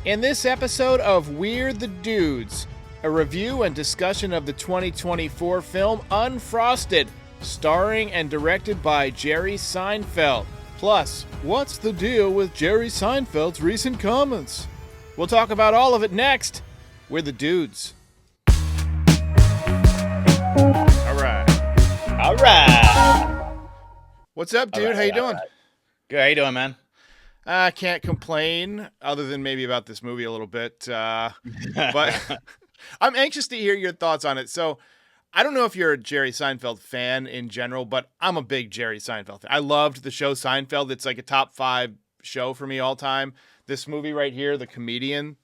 In this episode of We're the Dudes, a review and discussion of the 2024 film Unfrosted, starring and directed by Jerry Seinfeld. Plus, what's the deal with Jerry Seinfeld's recent comments? We'll talk about all of it next. We're the Dudes. All right. What's up, dude? How you doing? Right. Good. How you doing, man? I can't complain, other than maybe about this movie a little bit. But I'm anxious to hear your thoughts on it. So, I don't know if you're a Jerry Seinfeld fan in general, but I'm a big Jerry Seinfeld fan. I loved the show Seinfeld. It's like a top 5 show for me all time. This movie right here, The Comedian,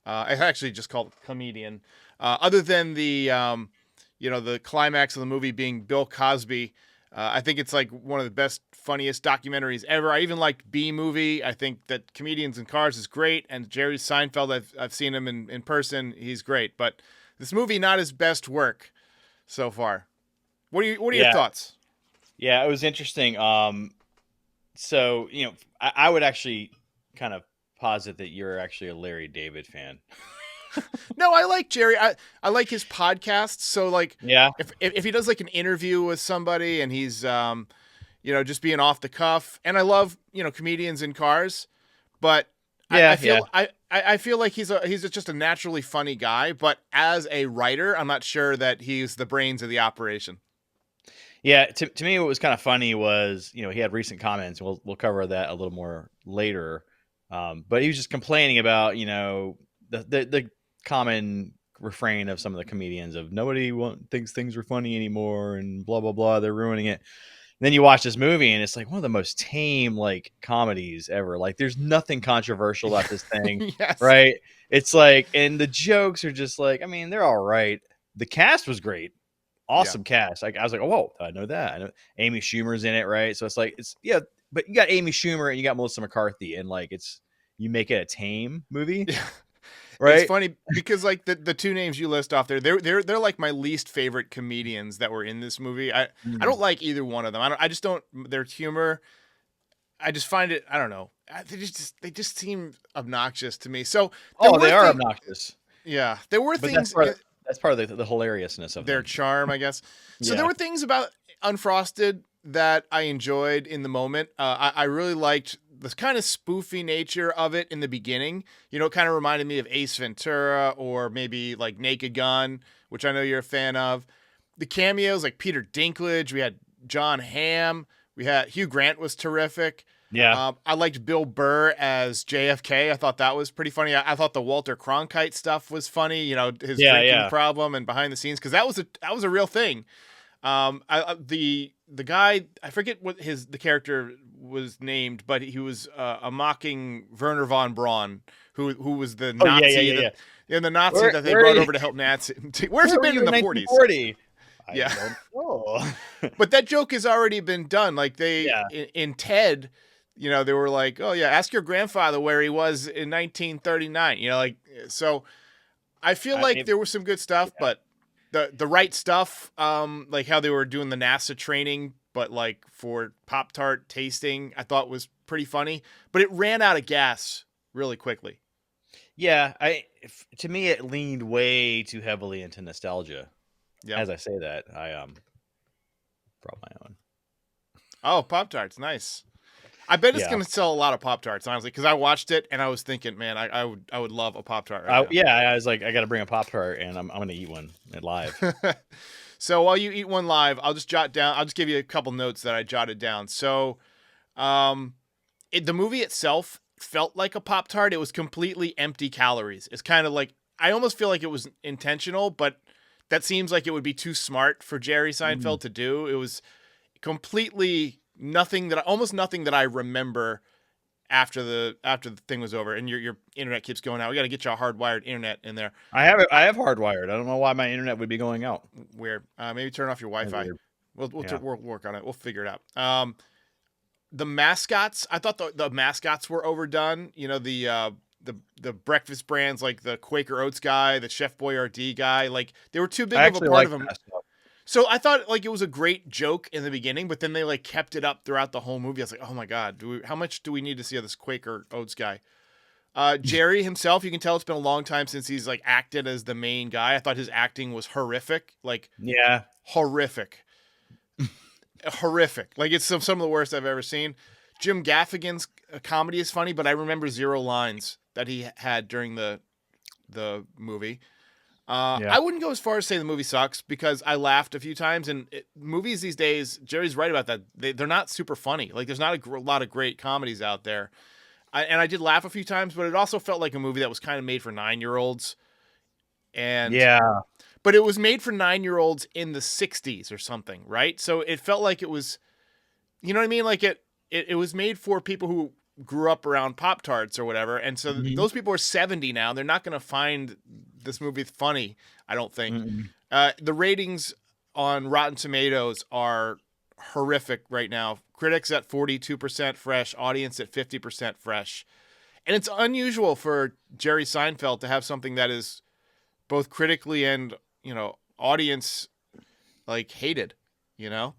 I actually just called it Comedian. Other than the the climax of the movie being Bill Cosby, I think it's like one of the best, funniest documentaries ever. I even liked B-Movie. I think that Comedians in Cars is great, and Jerry Seinfeld, I've seen him in person. He's great, but this movie not his best work so far. What are your thoughts? Yeah, it was interesting. So I would actually kind of posit that you're actually a Larry David fan. No, I like Jerry. I like his podcasts. So like, yeah, if he does like an interview with somebody and he's just being off the cuff, and I love Comedians in Cars, but I feel like he's just a naturally funny guy. But as a writer, I'm not sure that he's the brains of the operation. Yeah, to me, what was kind of funny was he had recent comments. We'll cover that a little more later. But he was just complaining about the common refrain of some of the comedians of nobody thinks things are funny anymore and blah blah blah, they're ruining it. And then you watch this movie and it's like one of the most tame like comedies ever. Like there's nothing controversial about this thing. Yes. Right? It's like, and the jokes are just like, I mean, they're all right. The cast was great. Awesome cast. Like I was like, oh whoa, I know that. I know Amy Schumer's in it, right? So it's like but you got Amy Schumer and you got Melissa McCarthy, and like you make it a tame movie. Yeah. Right? It's funny because like the two names you list off there, they're like my least favorite comedians that were in this movie. I don't like either one of them. I just don't, their humor, I just find it, I don't know. They just seem obnoxious to me. So they are obnoxious. Yeah, there were things. That's part of the hilariousness of their them. Charm, I guess. So there were things about Unfrosted that I enjoyed in the moment. I really liked the kind of spoofy nature of it in the beginning. It kind of reminded me of Ace Ventura or maybe like Naked Gun, which I know you're a fan of. The cameos, like Peter Dinklage, we had John Hamm, we had Hugh Grant was terrific. Yeah. I liked Bill Burr as JFK. I thought that was pretty funny. I thought the Walter Cronkite stuff was funny, his drinking problem and behind the scenes, because that was a real thing. The guy, I forget what the character was named, but he was a mocking Werner von Braun, who was the Nazi, the Nazi that they brought over to help Nazi. Where's he been in the 40s? Yeah, but that joke has already been done. Like in Ted, they were like, oh yeah, ask your grandfather where he was in 1939. So I feel like there was some good stuff, but the right stuff, like how they were doing the NASA training, but like for Pop-Tart tasting, I thought was pretty funny, but it ran out of gas really quickly. Yeah. To me, it leaned way too heavily into nostalgia. Yeah. As I say that, I brought my own. Oh, Pop-Tarts. Nice. I bet it's going to sell a lot of Pop-Tarts, honestly, because I watched it and I was thinking, man, I would love a Pop-Tart. I was like, I got to bring a Pop-Tart and I'm going to eat one live. So while you eat one live, I'll just give you a couple notes that I jotted down. So the movie itself felt like a Pop-Tart. It was completely empty calories. It's kind of like, I almost feel like it was intentional, but that seems like it would be too smart for Jerry Seinfeld to do. It was completely almost nothing that I remember after the thing was over. And your internet keeps going out. We got to get you a hardwired internet in there. I have hardwired. I don't know why my internet would be going out. Weird. Maybe turn off your Wi-Fi. We'll work on it. We'll figure it out. The mascots, I thought the mascots were overdone. The breakfast brands, like the Quaker Oats guy, the Chef Boyardee guy, like they were too big of a part of them. So I thought like it was a great joke in the beginning, but then they like kept it up throughout the whole movie. I was like, oh my God, how much do we need to see of this Quaker Oats guy? Jerry himself, you can tell it's been a long time since he's like acted as the main guy. I thought his acting was horrific. Like, yeah, horrific. Horrific. Like, it's some of the worst I've ever seen. Jim Gaffigan's comedy is funny, but I remember 0 lines that he had during the movie. I wouldn't go as far as say the movie sucks, because I laughed a few times, and movies these days, Jerry's right about that. They're not super funny. Like, there's not a lot of great comedies out there. And I did laugh a few times, but it also felt like a movie that was kind of made for 9-year-olds. And yeah, but it was made for 9-year-olds in the 60s or something, right? So it felt like it was, you know what I mean? Like it was made for people who grew up around Pop-Tarts or whatever. And so those people are 70 now. They're not going to find this movie funny, I don't think. The ratings on Rotten Tomatoes are horrific right now. Critics at 42% fresh, audience at 50% fresh. And it's unusual for Jerry Seinfeld to have something that is both critically and, audience like hated, Yeah,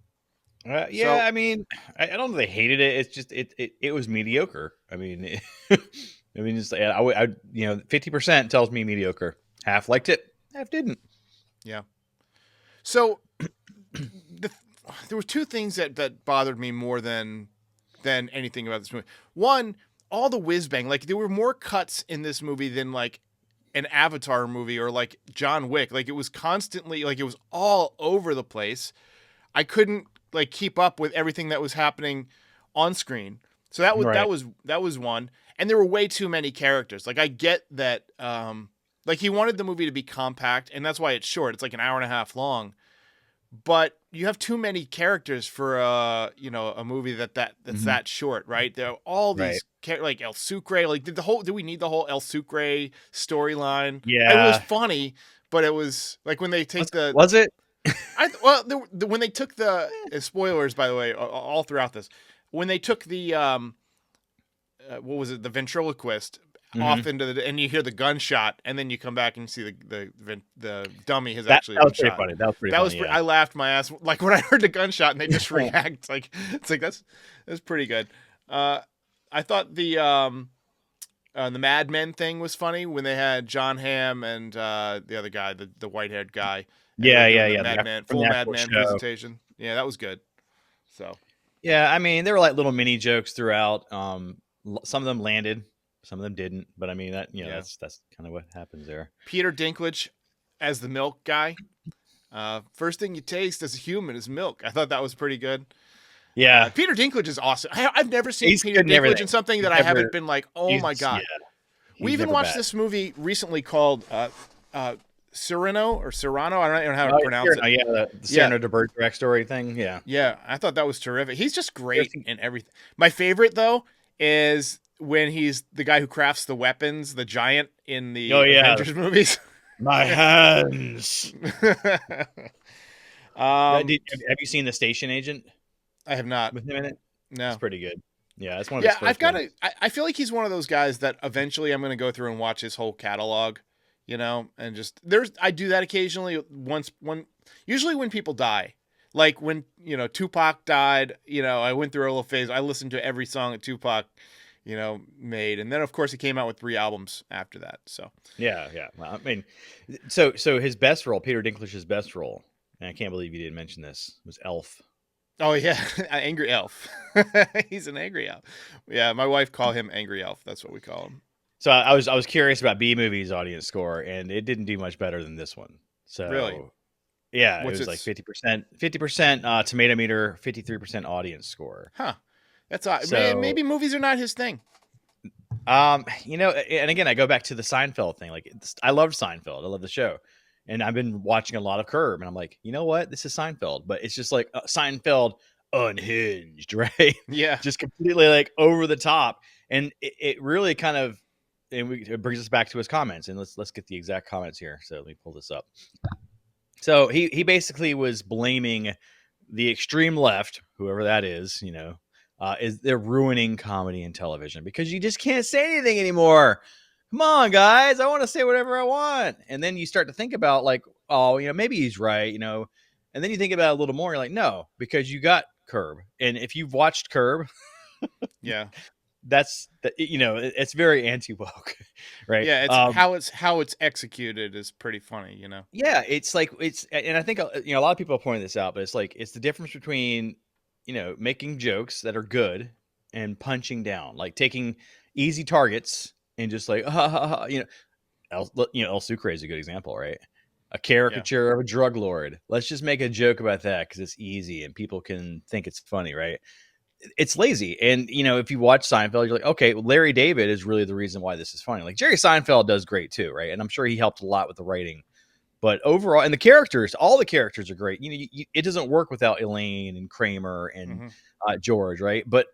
so, I mean, I don't know if they hated it. It's just it was mediocre. I mean, just I 50% tells me mediocre. Half liked it, half didn't. Yeah. So there were 2 things that bothered me more than anything about this movie. One, all the whiz bang. Like, there were more cuts in this movie than like an Avatar movie or like John Wick. Like, it was constantly, like, it was all over the place. I couldn't like keep up with everything that was happening on screen. So that was one. And there were way too many characters. Like, I get that, like, he wanted the movie to be compact, and that's why it's short. It's like an hour and a half long. But you have too many characters for a movie that's that short, right? There are all these like El Sucre. Like, did we need the whole El Sucre storyline? Yeah, it was funny, but it was like when they take was it? When they took the spoilers, by the way, all throughout this, when they took the what was it, the ventriloquist off into and you hear the gunshot, and then you come back and you see the dummy has actually been shot. Funny. That was pretty funny. I laughed my ass like when I heard the gunshot and they just react like it's like that's pretty good. I thought the Mad Men thing was funny when they had John Hamm and the other guy, the white-haired guy. Yeah. Mad Men, full Mad Men presentation. Yeah, that was good. So. Yeah, I mean, there were like little mini jokes throughout. Some of them landed, some of them didn't. But I mean, that's kind of what happens there. Peter Dinklage as the milk guy. First thing you taste as a human is milk. I thought that was pretty good. Yeah, Peter Dinklage is awesome. I've never seen Peter Dinklage in something that I haven't been like, oh my god. Yeah, we even watched this movie recently called Cyrano. I don't know how to pronounce it. Yeah, the Cyrano de Bergerac story thing. Yeah. Yeah, I thought that was terrific. He's just great in everything. My favorite, though, is when he's the guy who crafts the weapons, the giant in the Avengers movies. My hands. Have you seen The Station Agent? I have not. With him in it? No. It's pretty good. Yeah, it's one of his first ones. I feel like he's one of those guys that eventually I'm going to go through and watch his whole catalog. And just I do that occasionally usually when people die, like when, Tupac died, I went through a little phase. I listened to every song that Tupac, made. And then of course he came out with 3 albums after that. So, yeah. Well, I mean, so his best role, Peter Dinklage's best role, and I can't believe you didn't mention this, was Elf. Oh yeah. Angry Elf. He's an angry elf. Yeah. My wife called him Angry Elf. That's what we call him. So I was curious about B Movie's audience score, and it didn't do much better than this one. So really, yeah, it was like 50% tomato meter, 53% audience score. Huh? That's odd. So, maybe movies are not his thing. And again, I go back to the Seinfeld thing. Like, I loved Seinfeld. I love the show, and I've been watching a lot of Curb, and I'm like, you know what? This is Seinfeld, but it's just like Seinfeld unhinged, right? Yeah, just completely like over the top, and it really kind of. And it brings us back to his comments, and let's get the exact comments here. So let me pull this up. So he basically was blaming the extreme left, whoever that is, is they're ruining comedy and television because you just can't say anything anymore. Come on, guys, I want to say whatever I want. And then you start to think about like, oh, maybe he's right, and then you think about it a little more. You're like, no, because you got Curb, and if you've watched Curb, yeah. that's it's very anti woke, right? Yeah, it's how it's executed is pretty funny, you know. Yeah, it's like and I think a lot of people are pointing this out, but it's like it's the difference between making jokes that are good and punching down, like taking easy targets and just like El Sucre is a good example, right? A caricature of a drug lord. Let's just make a joke about that because it's easy and people can think it's funny, right? It's lazy. And, if you watch Seinfeld, you're like, okay, well, Larry David is really the reason why this is funny. Like Jerry Seinfeld does great too, right? And I'm sure he helped a lot with the writing. But overall, and the characters, all the characters are great. It doesn't work without Elaine and Kramer and George, right? But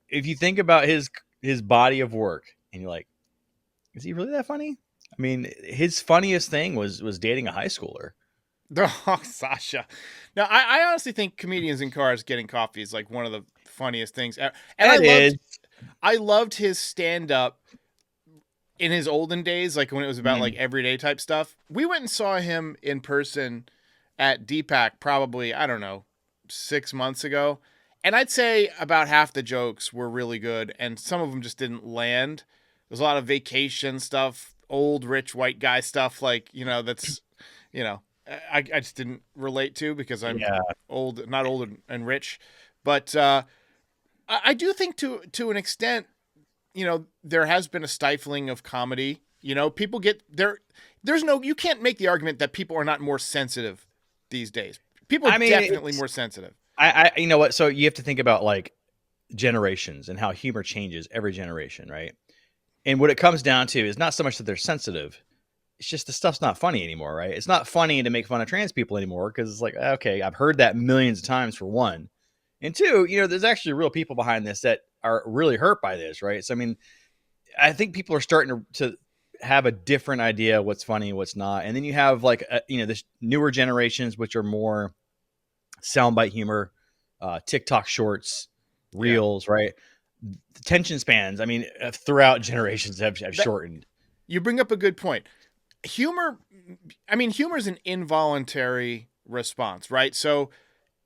if you think about his body of work and you're like, is he really that funny? I mean, his funniest thing was dating a high schooler. Oh, Sasha. Now, I honestly think comedians in cars getting coffee is like one of the funniest things. And I loved his stand-up in his olden days, like when it was about like everyday type stuff. We went and saw him in person at DPAC probably, I don't know, 6 months ago. And I'd say about half the jokes were really good, and some of them just didn't land. There's a lot of vacation stuff, old rich white guy stuff, like, that's, I just didn't relate to because I'm old, not old and rich. But I do think to an extent, there has been a stifling of comedy. People get there. You can't make the argument that people are not more sensitive these days. People are definitely more sensitive. You know what? So you have to think about like generations and how humor changes every generation, right? And what it comes down to is not so much that they're sensitive. It's just the stuff's not funny anymore, right? It's not funny to make fun of trans people anymore because it's like, okay, I've heard that millions of times for one. And two, there's actually real people behind this that are really hurt by this, right? So, I mean, I think people are starting to have a different idea of what's funny and what's not. And then you have like, this newer generations, which are more soundbite humor, TikTok shorts, reels, right? The attention spans, I mean, throughout generations have shortened. You bring up a good point. Humor is an involuntary response, right? So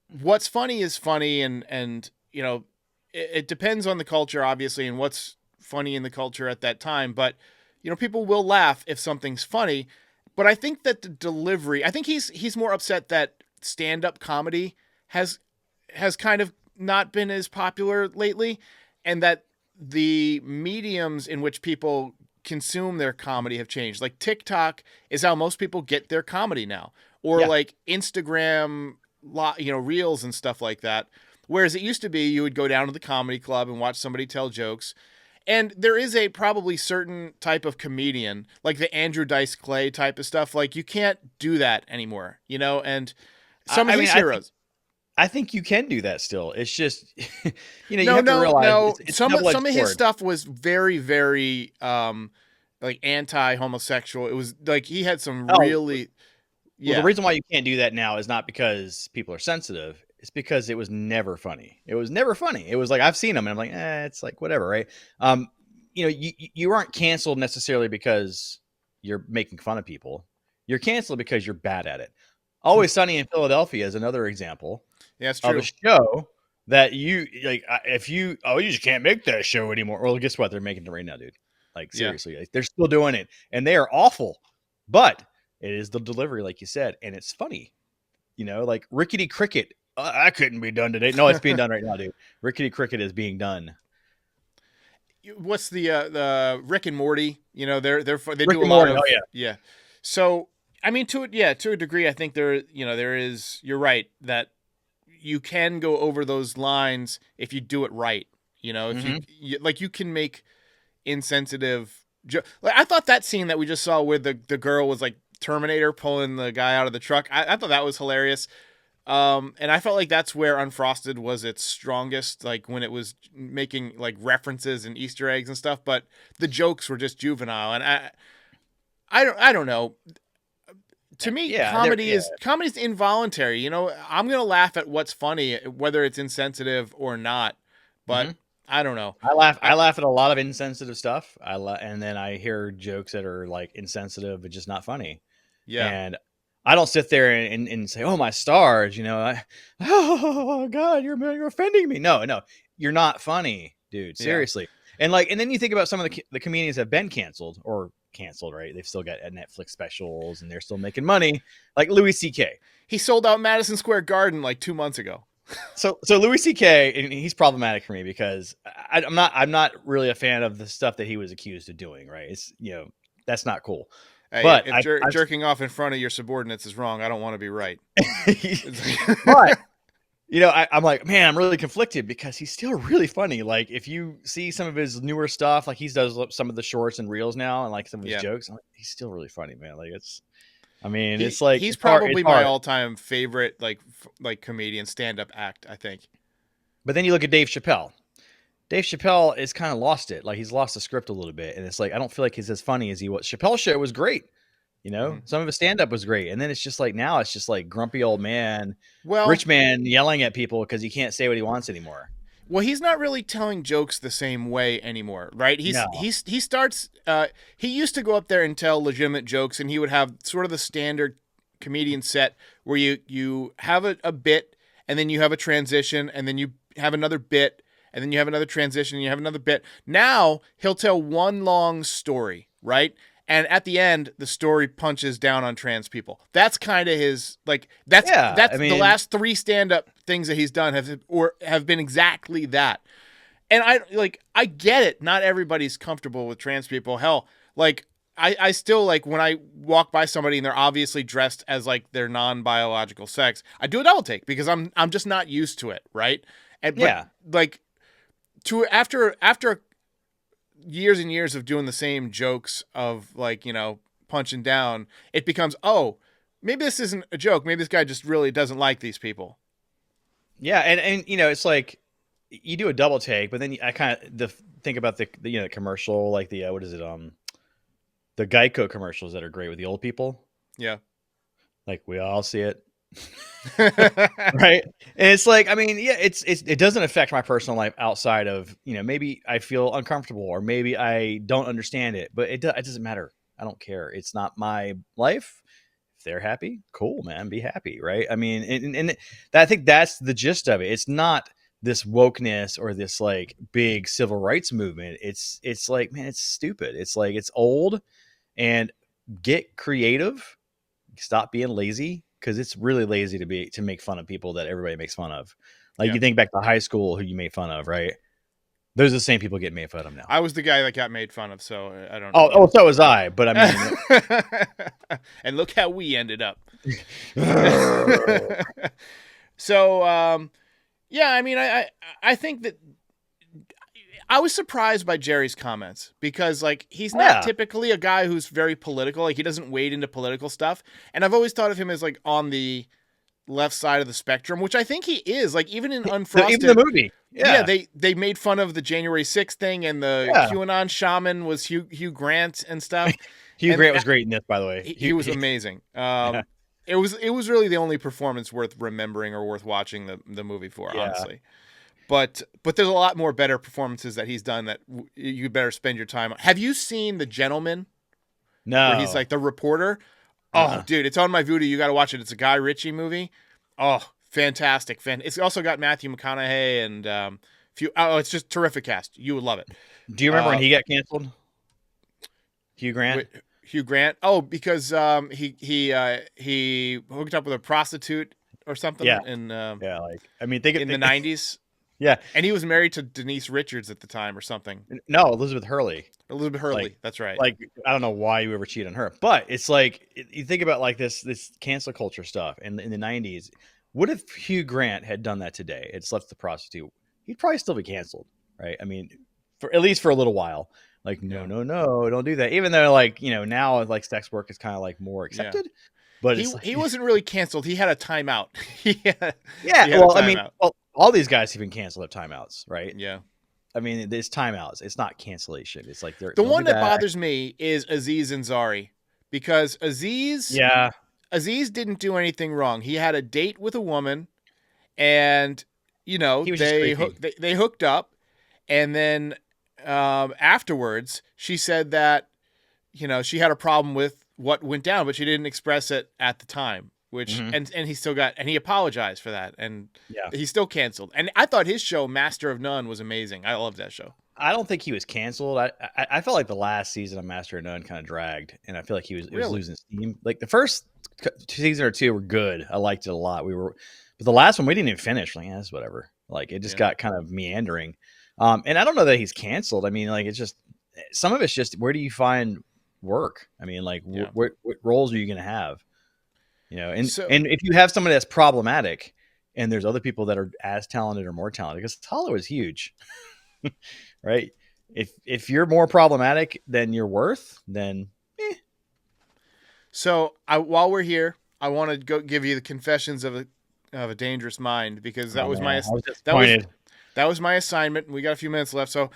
what's funny is funny, and it depends on the culture, obviously, and what's funny in the culture at that time. But, people will laugh if something's funny. But I think that the delivery, I think he's more upset that stand-up comedy has kind of not been as popular lately, and that the mediums in which people consume their comedy have changed. Like TikTok is how most people get their comedy now, or like Instagram, reels and stuff like that. Whereas it used to be you would go down to the comedy club and watch somebody tell jokes. And there is a probably certain type of comedian, like the Andrew Dice Clay type of stuff. Like you can't do that anymore, and some of his heroes. I think you can do that still. It's just, you have to realize it's some of his stuff was very, very, like anti-homosexual. It was like he had some really. Well, the reason why you can't do that now is not because people are sensitive. It's because it was never funny. It was never funny. It was like I've seen them, and I'm like, it's like whatever, right? You aren't canceled necessarily because you're making fun of people. You're canceled because you're bad at it. Always Sunny in Philadelphia is another example. Yeah, it's true. Of a show that you like, if you just can't make that show anymore. Well, guess what? They're making it right now, dude. Like seriously, like, they're still doing it, and they are awful. But it is the delivery, like you said, and it's funny. Like Rickety Cricket. I couldn't be done today. No, it's being done right now, dude. Rickety Cricket is being done. What's the Rick and Morty? They do a lot of yeah. So I mean, to a degree, I think there is. You're right that you can go over those lines if you do it right. If you can make insensitive. Like I thought that scene that we just saw where the girl was like Terminator pulling the guy out of the truck. I thought that was hilarious. And I felt like that's where Unfrosted was its strongest, like when it was making like references and Easter eggs and stuff. But the jokes were just juvenile, and I don't know. To me, comedy is involuntary. I'm gonna laugh at what's funny, whether it's insensitive or not. But I don't know. I laugh at a lot of insensitive stuff. And then I hear jokes that are like insensitive but just not funny. Yeah. And I don't sit there and say, "Oh, my stars," oh God, you're offending me. No, you're not funny, dude, seriously. And like, and then you think about some of the comedians that have been canceled, right? They've still got Netflix specials and they're still making money. Like Louis C.K. He sold out Madison Square Garden like 2 months ago. So Louis C.K. and he's problematic for me because I'm not really a fan of the stuff that he was accused of doing. Right? It's that's not cool. Hey, but if jerking off in front of your subordinates is wrong, I don't want to be right. But I'm like, man, I'm really conflicted because he's still really funny. Like if you see some of his newer stuff, like he does some of the shorts and reels now, and like some of his jokes, I'm like, he's still really funny, man. Like it's like he's probably my all-time favorite like comedian stand-up act, I think. But then you look at Dave Chappelle. Dave Chappelle has kind of lost it. Like he's lost the script a little bit, and it's like I don't feel like he's as funny as he was. Chappelle's show was great. Some of his stand-up was great. And then it's just like now it's just like grumpy old man, rich man yelling at people because he can't say what he wants anymore. Well, he's not really telling jokes the same way anymore, right? He starts he used to go up there and tell legitimate jokes, and he would have sort of the standard comedian set where you have a bit, and then you have a transition, and then you have another bit, and then you have another transition, and you have another bit. Now he'll tell one long story, right? And at the end, the story punches down on trans people. That's kind of his the last 3 stand-up things that he's done have been exactly that. And I get it. Not everybody's comfortable with trans people. Hell, like I still like when I walk by somebody and they're obviously dressed as like their non-biological sex, I do a double take because I'm just not used to it, right? After years and years of doing the same jokes of like, punching down, it becomes, oh, maybe this isn't a joke. Maybe this guy just really doesn't like these people. Yeah. And it's like you do a double take, but then I kind of think about the commercial, like the, what is it? The Geico commercials that are great with the old people. Yeah. Like we all see it. Right. And it's like, I mean, yeah, it doesn't affect my personal life outside of, maybe I feel uncomfortable or maybe I don't understand it, but it doesn't matter. I don't care. It's not my life. If they're happy, cool, man, be happy. Right. I mean, and I think that's the gist of it. It's not this wokeness or this like big civil rights movement. It's like, man, it's stupid. It's like, it's old, and get creative. Stop being lazy. Because it's really lazy to make fun of people that everybody makes fun of. Like you think back to high school, who you made fun of, right? Those are the same people getting made fun of now. I was the guy that got made fun of, so I don't. Oh, so was I. But I mean, and look how we ended up. So, I mean, I think that I was surprised by Jerry's comments because, like, he's not typically a guy who's very political. Like, he doesn't wade into political stuff. And I've always thought of him as, like, on the left side of the spectrum, which I think he is. Like, even in Unfrosted. Even the movie. Yeah, they made fun of the January 6th thing, and the QAnon shaman was Hugh Grant and stuff. Grant was great in this, by the way. He was amazing. It was really the only performance worth remembering or worth watching the movie for, honestly. But there's a lot more better performances that he's done that you better spend your time on. Have you seen The Gentleman? No. Where he's like the reporter? Oh, dude, it's on my Vudu. You got to watch it. It's a Guy Ritchie movie. Oh, fantastic. It's also got Matthew McConaughey and it's just terrific cast. You would love it. Do you remember when he got canceled? Hugh Grant? Hugh Grant? Oh, because he hooked up with a prostitute or something. Yeah. In the 90s. Yeah. And he was married to Denise Richards at the time or something. No, Elizabeth Hurley. That's right. Like, I don't know why you ever cheat on her. But it's like, you think about like this cancel culture stuff in the 90s. What if Hugh Grant had done that today? Had slept with the prostitute? He'd probably still be canceled, right? I mean, at least for a little while. Like, no, don't do that. Even though, like, now like sex work is kind of like more accepted. Yeah. But he wasn't really canceled. He had a timeout. All these guys have been canceled at timeouts, right? Yeah. I mean, there's timeouts. It's not cancellation. It's like the one that bothers me is Aziz Ansari, because Aziz didn't do anything wrong. He had a date with a woman, and they hooked up, and then afterwards she said that she had a problem with what went down, but she didn't express it at the time, which Mm-hmm. and he apologized for that, and Yeah. he's still canceled. And I thought his show Master of None was amazing. I loved that show. I don't think he was canceled. I felt like the last season of Master of None kind of dragged, and I feel like it was Really? losing steam. Like the first season or two were good. I liked it a lot. But the last one we didn't even finish. Like, yeah, it's whatever. Like it just got kind of meandering. And I don't know that he's canceled. I mean, like it's just some of it's just where do you find work? I mean, like what roles are you going to have? You know, and if you have somebody that's problematic, and there's other people that are as talented or more talented, because Hollywood's huge. Right? If you're more problematic than you're worth, then So while we're here, I want to go give you the confessions of a dangerous mind, because that was my assignment. We got a few minutes left. So,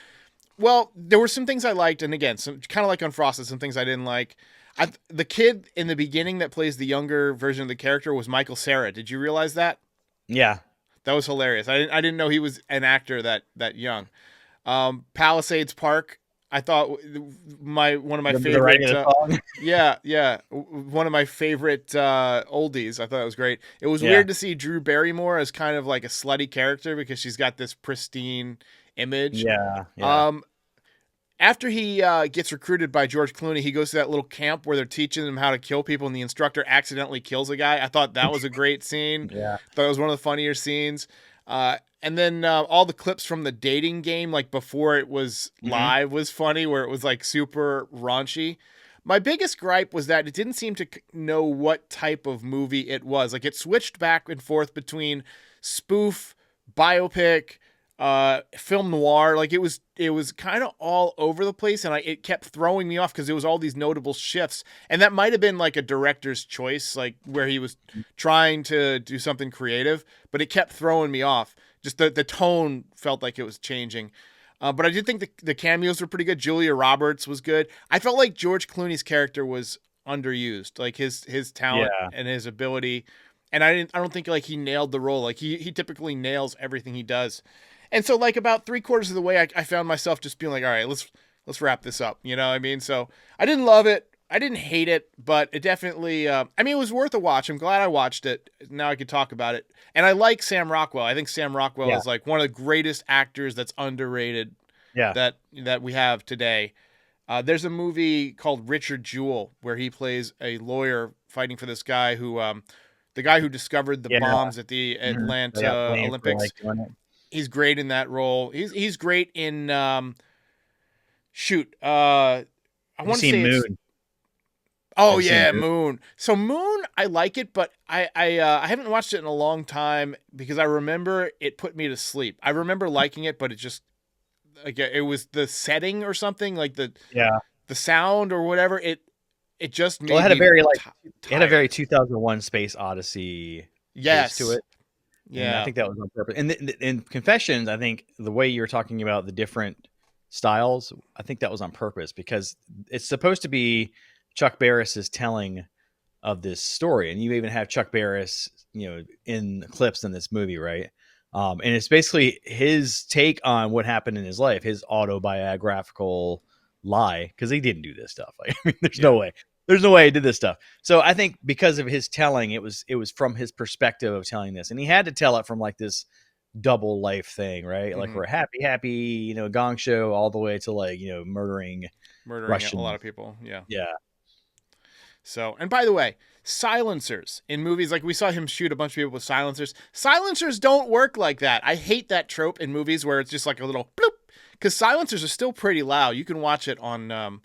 well, there were some things I liked, and again, some kind of like Unfrosted, some things I didn't like. The kid in the beginning that plays the younger version of the character was Michael Cera. Did you realize that? Yeah, that was hilarious. I didn't know he was an actor that young. Palisades Park, I thought one of my favorite. One of my favorite oldies. I thought it was great. It was weird to see Drew Barrymore as kind of like a slutty character because she's got this pristine image. Yeah. After he gets recruited by George Clooney, he goes to that little camp where they're teaching him how to kill people, and the instructor accidentally kills a guy. I thought that was a great scene. Yeah. Thought it was one of the funnier scenes. And then all the clips from the dating game, like before it was live, was funny, where it was like super raunchy. My biggest gripe was that it didn't seem to know what type of movie it was. Like it switched back and forth between spoof, biopic, film noir. Like it was kind of all over the place, and it kept throwing me off because there was all these notable shifts. And that might have been like a director's choice, like where he was trying to do something creative, but it kept throwing me off. Just the tone felt like it was changing. But I did think the cameos were pretty good. Julia Roberts was good. I felt like George Clooney's character was underused, like his talent and his ability. And I don't think like he nailed the role. Like he typically nails everything he does. And so like about 3/4 of the way, I found myself just being like, all right, let's wrap this up. You know what I mean? So I didn't love it. I didn't hate it, but it definitely, it was worth a watch. I'm glad I watched it. Now I could talk about it. And I like Sam Rockwell. I think Sam Rockwell is like one of the greatest actors that's underrated that we have today. There's a movie called Richard Jewell where he plays a lawyer fighting for this guy who, the guy who discovered the bombs at the Atlanta Olympics. He's great in that role. He's great in, I want to say Moon. Oh yeah, Moon. So Moon, I like it, but I haven't watched it in a long time because I remember it put me to sleep. I remember liking it, but it just like it was the setting or something, like the sound or whatever. It just made it had a very tired. It had a very 2001 Space Odyssey taste to it. Yeah, and I think that was on purpose. And in Confessions, I think the way you were talking about the different styles, I think that was on purpose because it's supposed to be Chuck Barris's telling of this story, and you even have Chuck Barris, in clips in this movie, right? And it's basically his take on what happened in his life, his autobiographical lie, because he didn't do this stuff. Like, there's no way he did this stuff. So I think because of his telling, it was from his perspective of telling this, and he had to tell it from like this double life thing, right? Like we're happy, gong show all the way to like, murdering Russian. A lot of people. Yeah. So, and by the way, silencers in movies, like we saw him shoot a bunch of people with silencers. Silencers don't work like that. I hate that trope in movies where it's just like a little bloop, because silencers are still pretty loud. You can watch it on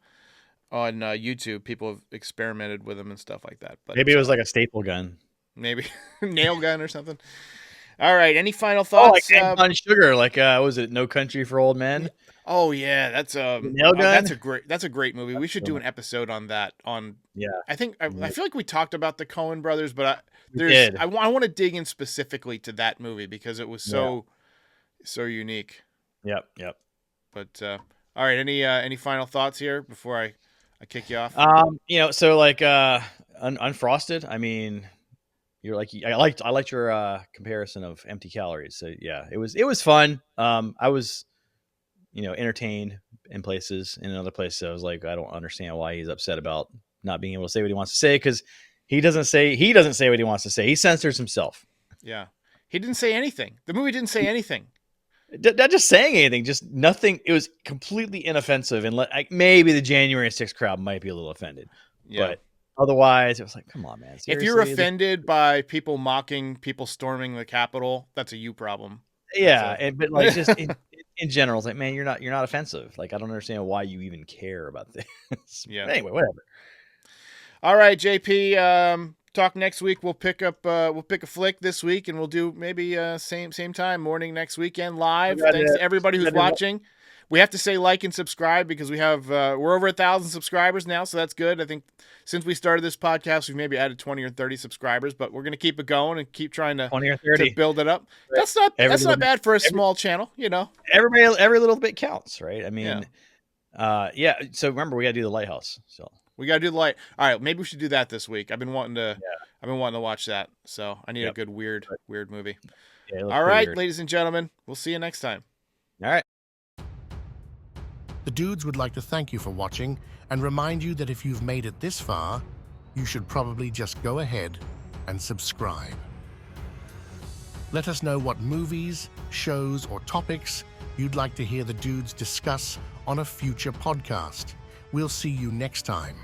YouTube. People have experimented with them and stuff like that. But maybe it was like a staple gun, maybe nail gun or something. All right. Any final thoughts? Oh, like on Sugar. Like, was it No Country for Old Men? Oh yeah, that's nail gun. That's a great movie. We should do an episode on that. I think I feel like we talked about the Coen brothers, but I want to dig in specifically to that movie because it was so unique. Yep. But all right, any final thoughts here before I kick you off? So like Unfrosted. I mean, you're like I liked your comparison of Empty Calories. So yeah, it was fun. I was entertained in places. In another place, I was like, I don't understand why he's upset about not being able to say what he wants to say because He doesn't say what he wants to say. He censors himself. Yeah. He didn't say anything. The movie didn't say anything. Not just saying anything, just nothing. It was completely inoffensive, and like maybe the January 6th crowd might be a little offended, but otherwise, it was like, come on, man. Seriously? If you're offended by people mocking people storming the Capitol, that's a you problem. Yeah, but like just in general, it's like, man, you're not offensive. Like, I don't understand why you even care about this. Yeah. Anyway, whatever. All right, JP. Talk next week. We'll pick a flick this week, and we'll do maybe same time, morning next weekend live. Thanks to everybody who's watching. We have to say like and subscribe because we have we're over 1,000 subscribers now, so that's good. I think since we started this podcast, we've maybe added 20 or 30 subscribers, but we're going to keep it going and keep trying to 20 or 30 to build it up. That's not bad for a small channel, you know. Every little bit counts, right? I mean, So remember, we got to do the Lighthouse. So we got to do the light. All right, maybe we should do that this week. I've been wanting to watch that, so I need a good weird movie. Yeah, all right, weird. Ladies and gentlemen, we'll see you next time. All right. The Dudes would like to thank you for watching and remind you that if you've made it this far, you should probably just go ahead and subscribe. Let us know what movies, shows, or topics you'd like to hear the Dudes discuss on a future podcast. We'll see you next time.